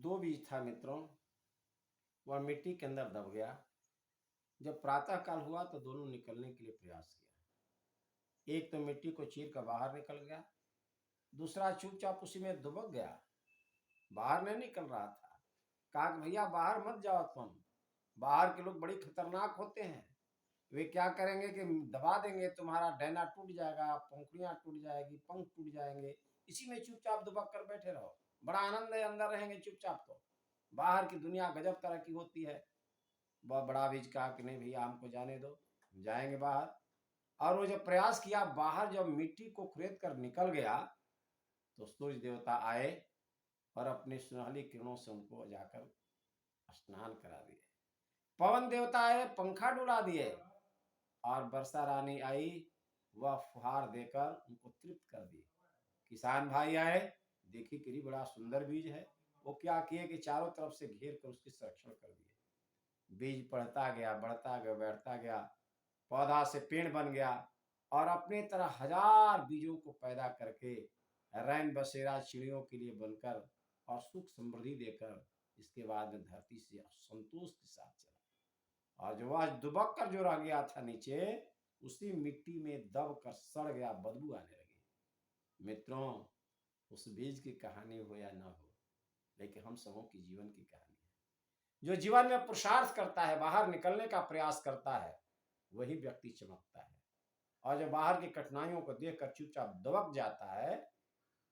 दो बीज था मित्रों। वह मिट्टी के अंदर दब गया। जब प्रातः काल हुआ तो दोनों निकलने के लिए प्रयास किया। एक तो मिट्टी को चीर कर बाहर निकल गया, दूसरा चुपचाप उसी में दुबक गया, बाहर नहीं निकल रहा था। कहा कि भैया बाहर मत जाओ तुम, बाहर के लोग बड़ी खतरनाक होते हैं। वे क्या करेंगे कि दबा देंगे, तुम्हारा डैना टूट जाएगा, पंखुड़ियां टूट जाएगी, पंख टूट जाएंगे। इसी में चुपचाप दुबक कर बैठे रहो, बड़ा आनंद है, अंदर रहेंगे चुपचाप। तो बाहर की दुनिया गजब तरह की होती है। वह बड़ा बीज कहा कि नहीं भैया हमको जाने दो, जाएंगे बाहर। और वो जब प्रयास किया, बाहर जब मिट्टी को खुरेद कर निकल गया तो सूर्य देवता आए और अपनी सुनहली किरणों से उनको जाकर स्नान करा दिए। पवन देवता आए, पंखा डुला दिए। और वर्षा रानी आई, वह फुहार देकर उनको तृप्त कर दी। किसान भाई आए, देखी कि बड़ा सुंदर बीज है। वो क्या किए कि चारों तरफ से घेर कर उसकी संरक्षण कर दिए। बीज बढ़ता गया, बढ़ता गया, बढ़ता गया, पौधा से पेड़ बन गया और अपने तरह हजार बीजों को पैदा करके रैन बसेरा चिड़ियों के लिए बनकर और सुख समृद्धि देकर इसके बाद में धरती से संतोष के साथ चला। और जो वह दुबक कर जो रह गया था नीचे, उसी मिट्टी में दब कर सड़ गया, बदबू आने लगी। मित्रों, उस बीज की कहानी हो या ना हो, लेकिन हम सबों की जीवन की कहानी है। जो जीवन में पुरुषार्थ करता है, बाहर निकलने का प्रयास करता है, वही व्यक्ति चमकता है। और जो बाहर की कठिनाइयों को देखकर चुपचाप दबक जाता है,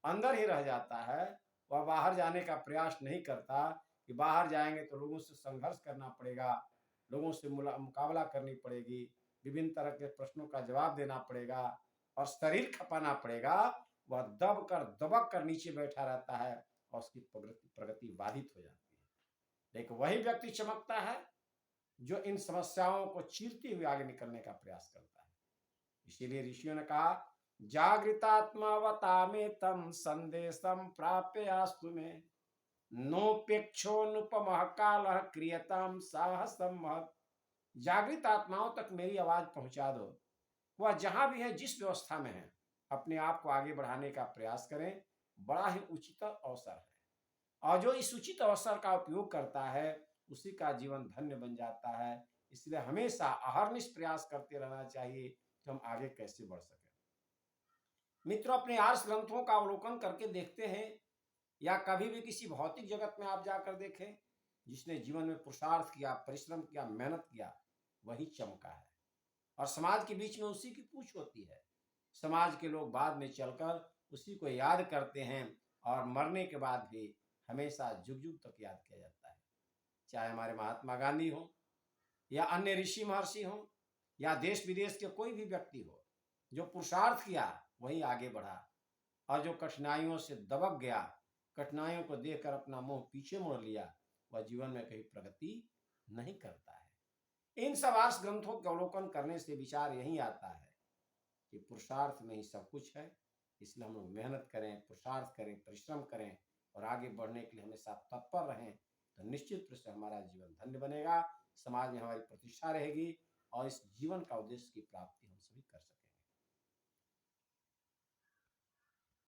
अंदर ही रह जाता है, वह बाहर जाने का प्रयास नहीं करता कि बाहर जाएंगे तो लोगों से संघर्ष करना पड़ेगा, लोगों से मुकाबला करनी पड़ेगी, विभिन्न तरह के प्रश्नों का जवाब देना पड़ेगा और शरीर खपाना पड़ेगा। वह दबक कर नीचे बैठा रहता है और उसकी प्रगति बाधित हो जाती है। लेकिन वही व्यक्ति चमकता है जो इन समस्याओं को चीरते हुए आगे निकलने का प्रयास करता है। इसीलिए ऋषियों ने कहा, जागृतात्मावतामेतं संदेशम प्राप्यास्तु में, नोपेक्षोनुपमः कालः क्रियताम साहसम महत्। जागृत आत्माओं तक मेरी आवाज पहुंचा दो। वह जहां भी है, जिस व्यवस्था में है, अपने आप को आगे बढ़ाने का प्रयास करें। बड़ा ही उचित अवसर है और जो इस उचित अवसर का उपयोग करता है उसी का जीवन धन्य बन जाता है। इसलिए हमेशा अहर्निश प्रयास करते रहना चाहिए कि हम आगे कैसे बढ़ सकें। मित्रों, अपने आर्ष ग्रंथों का अवलोकन करके देखते हैं या कभी भी किसी भौतिक जगत में आप जाकर देखें, जिसने जीवन में पुरुषार्थ किया, परिश्रम किया, मेहनत किया, वही चमका है। और समाज के बीच में उसी की पूछ होती है। समाज के लोग बाद में चलकर उसी को याद करते हैं और मरने के बाद भी हमेशा जुग जुग तक याद किया जाता है। चाहे हमारे महात्मा गांधी हो या अन्य ऋषि महर्षि हो या देश विदेश के कोई भी व्यक्ति हो, जो पुरुषार्थ किया वही आगे बढ़ा। और जो कठिनाइयों से दबक गया, कठिनाइयों को देखकर अपना मुंह पीछे मोड़ लिया, वह जीवन में कहीं प्रगति नहीं करता है। इन सब आर्ष ग्रंथों के अवलोकन करने से विचार यही आता है कि पुरुषार्थ में ही सब कुछ है। इसलिए हम लोग मेहनत करें, पुरुषार्थ करें, परिश्रम करें और आगे बढ़ने के लिए हमेशा तत्पर रहें, तो निश्चित रूप से हमारा जीवन धन्य बनेगा, समाज में हमारी प्रतिष्ठा रहेगी और इस जीवन का उद्देश्य की प्राप्ति हम सभी कर सकेंगे।